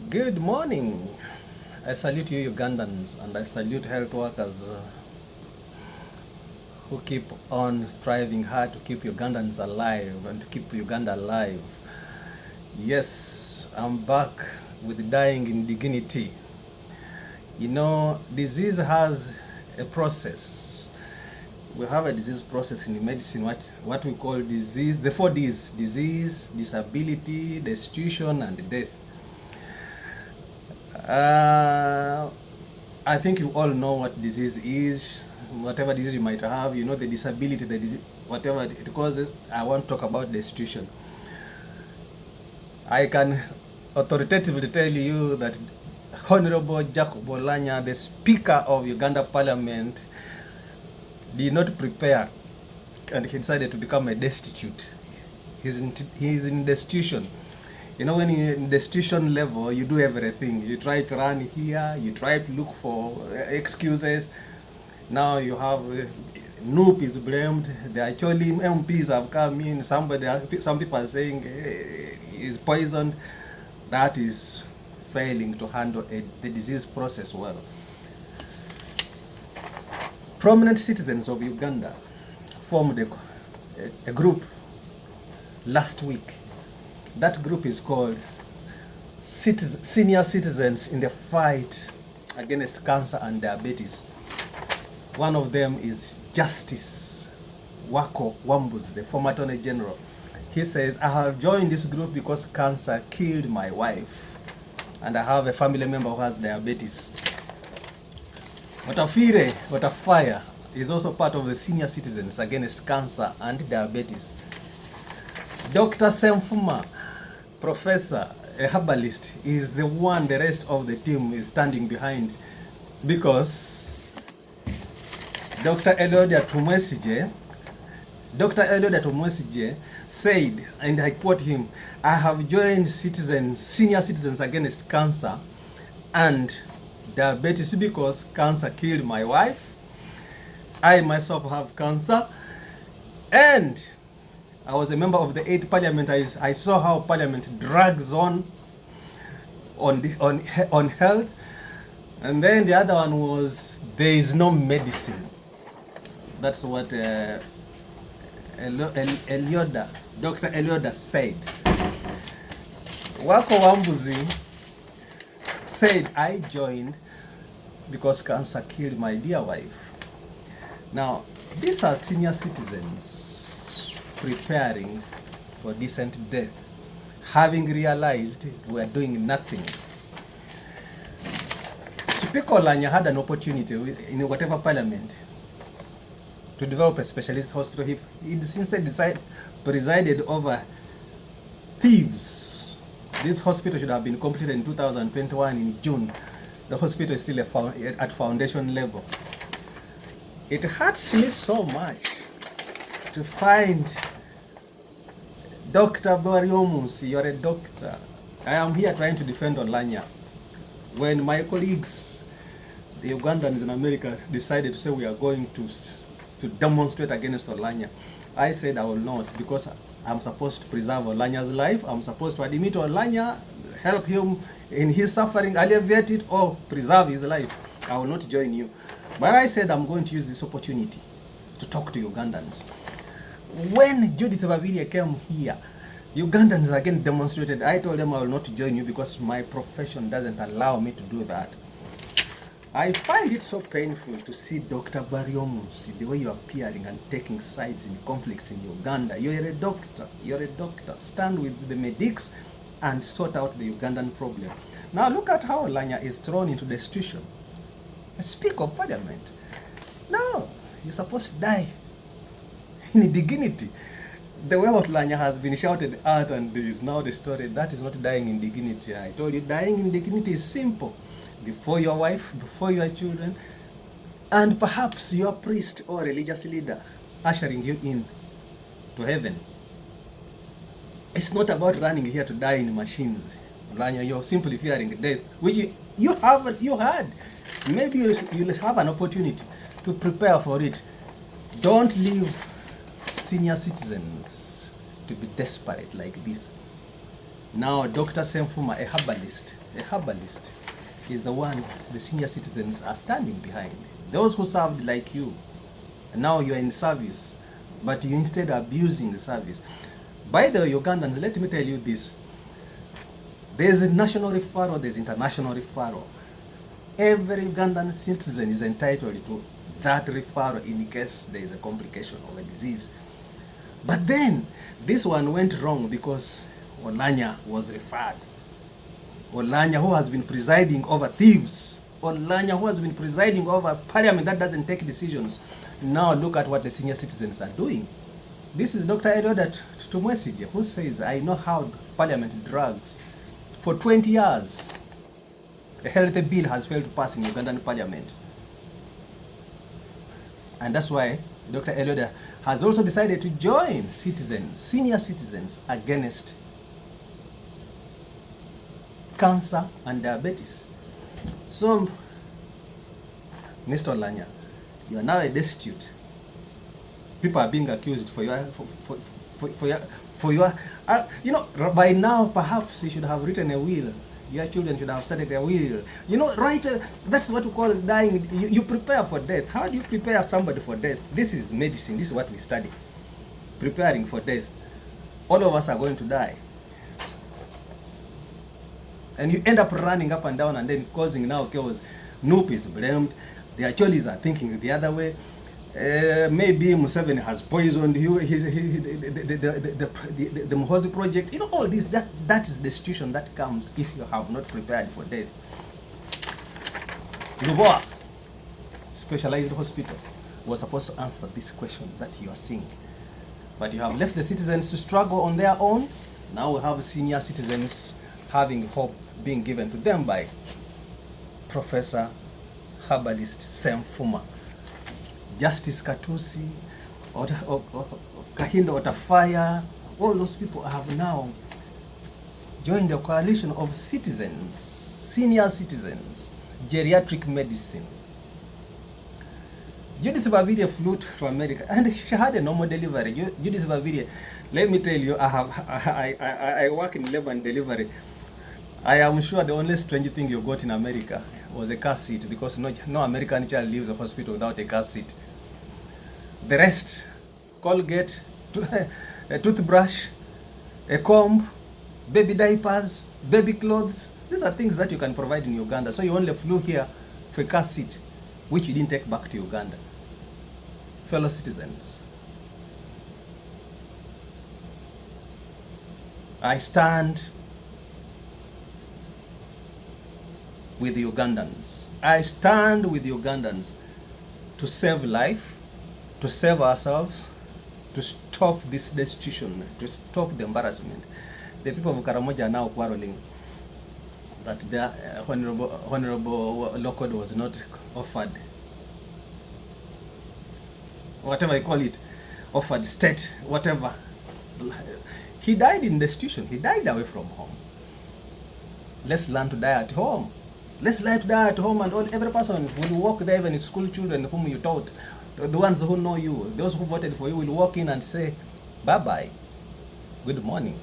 Good morning. I salute you, Ugandans, and I salute health workers who keep on striving hard to keep Ugandans alive and to keep Uganda alive. Yes, I'm back with dying in dignity. You know, disease has a process. We have a disease process in medicine, what we call disease, the 4 Ds: disease, disability, destitution, and death. Uh, I think you all know what disease is, whatever disease you might have, you know the disability, the disease, whatever it causes. I won't talk about the situation. I can authoritatively tell you that Honorable Jacob Oulanyah, the Speaker of Uganda Parliament, did not prepare and he decided to become a destitute. He's in destitution. You know, when you're in destitution level, you do everything. You try to run here, you try to look for excuses. Now you have Noop is blamed. The actually MPs have come in. Some people are saying he's poisoned. That is failing to handle the disease process well. Prominent citizens of Uganda formed a group last week. That group is called Senior Citizens in the Fight Against Cancer and Diabetes. One of them is Justice Wako Wambuzi, the former Attorney General. He says, I have joined this group because cancer killed my wife and I have a family member who has diabetes. Watafire is also part of the Senior Citizens Against Cancer and Diabetes. Dr. Semfuma, professor, a herbalist, is the one the rest of the team is standing behind, because Dr. Elioda Tumwesije said, and I quote him, I have joined Senior Citizens Against Cancer and Diabetes because cancer killed my wife. I myself have cancer, and I was a member of the 8th Parliament. I saw how Parliament drags on health. And then the other one was, there is no medicine. That's what Dr. Elioda said. Wako Wambuzi said, I joined because cancer killed my dear wife. Now, these are senior citizens preparing for decent death, having realized we are doing nothing. Speaker Oulanyah had an opportunity in whatever parliament to develop a specialist hospital. He instead presided over thieves. This hospital should have been completed in 2021 in June. The hospital is still at foundation level. It hurts me so much to find Dr. Baryomunsi, you're a doctor. I am here trying to defend Oulanyah. When my colleagues, the Ugandans in America, decided to say we are going to demonstrate against Oulanyah, I said I will not, because I'm supposed to preserve Oulanyah's life. I'm supposed to admit Oulanyah, help him in his suffering, alleviate it, or preserve his life. I will not join you. But I said I'm going to use this opportunity to talk to Ugandans. When Judith Babiria came here, Ugandans again demonstrated. I told them I will not join you because my profession doesn't allow me to do that. I find it so painful to see Dr. Baryomunsi, the way you're appearing and taking sides in conflicts in Uganda. You're a doctor. Stand with the medics and sort out the Ugandan problem. Now look at how Oulanyah is thrown into destitution. A Speaker of Parliament. No, you're supposed to die in dignity. The way Oulanyah has been shouted at and is now the story, that is not dying in dignity. I told you, dying in dignity is simple. Before your wife, before your children, and perhaps your priest or religious leader ushering you in to heaven. It's not about running here to die in machines. Oulanyah, you're simply fearing death, which you had. Maybe you'll have an opportunity to prepare for it. Don't leave senior citizens to be desperate like this. Now, Dr. Semfuma, a herbalist is the one the senior citizens are standing behind. Those who served like you, and now you are in service, but you instead are abusing the service. By the Ugandans, let me tell you this. There's a national referral, there's international referral. Every Ugandan citizen is entitled to that referral in case there is a complication of a disease. But then, this one went wrong because Oulanyah was referred. Oulanyah, who has been presiding over thieves. Oulanyah, who has been presiding over parliament that doesn't take decisions. Now look at what the senior citizens are doing. This is Dr. Elioda Tumwesige, who says, I know how parliament drags. For 20 years, a health bill has failed to pass in Ugandan parliament. And that's why Dr. Elioda has also decided to join senior citizens against cancer and diabetes. So, Mr. Oulanyah, you are now a destitute. People are being accused for your, you know, by now perhaps you should have written a will. Your children should have started a will. You know, right? That's what we call dying. You prepare for death. How do you prepare somebody for death? This is medicine. This is what we study. Preparing for death. All of us are going to die. And you end up running up and down and then causing now chaos. Noop is blamed. The Acholis are thinking the other way. Maybe Museveni has poisoned you, the Muhoozi project. You know, all this, that is the situation that comes if you have not prepared for death. Lubowa Specialized Hospital was supposed to answer this question that you are seeing. But you have left the citizens to struggle on their own. Now we have senior citizens having hope being given to them by Professor Herbalist Semfuma. Justice Katusi, Kahinda Otafaya, all those people have now joined the coalition of citizens, senior citizens, geriatric medicine. Judith Babirye flew to America and she had a normal delivery. Judith Babirye, let me tell you, I work in labor and delivery. I am sure the only strange thing you got in America was a car seat, because no American child leaves a hospital without a car seat. The rest, Colgate, a toothbrush, a comb, baby diapers, baby clothes, these are things that you can provide in Uganda. So you only flew here for a car seat, which you didn't take back to Uganda. Fellow citizens, I stand with the Ugandans. I stand with the Ugandans to save life, to save ourselves, to stop this destitution, to stop the embarrassment. The people of Karamoja are now quarreling that the Honorable Lokodo was not offered, whatever you call it, offered state, whatever. He died in destitution. He died away from home. Let's learn to die at home. Let's learn to die at home, and every person will walk there, even school children whom you taught, the ones who know you, those who voted for you will walk in and say, bye-bye, good morning.